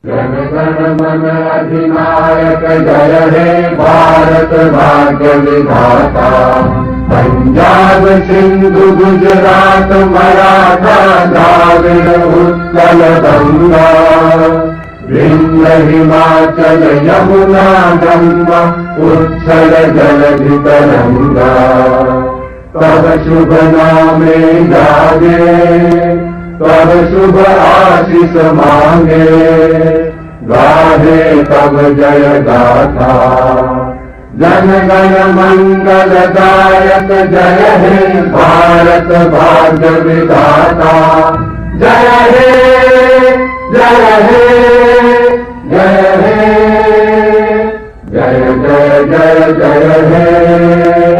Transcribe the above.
जन गण मन अधिनायक जय हे भारत भाग्य विधाता। पंजाब सिंधु गुजरात मराठा द्राविड़ उत्कल गंगा। विंध्य हिमाचल यमुना गंगा उच्छल जलधि तरंगा। तब शुभ नामे जागे तब शुभ आशीष मांगे। गाहे तब जय गाथा जन गण मंगल दायक जय हे भारत भाग्य विधाता। जय हे जय हे जय हे जय जय जय जय हे।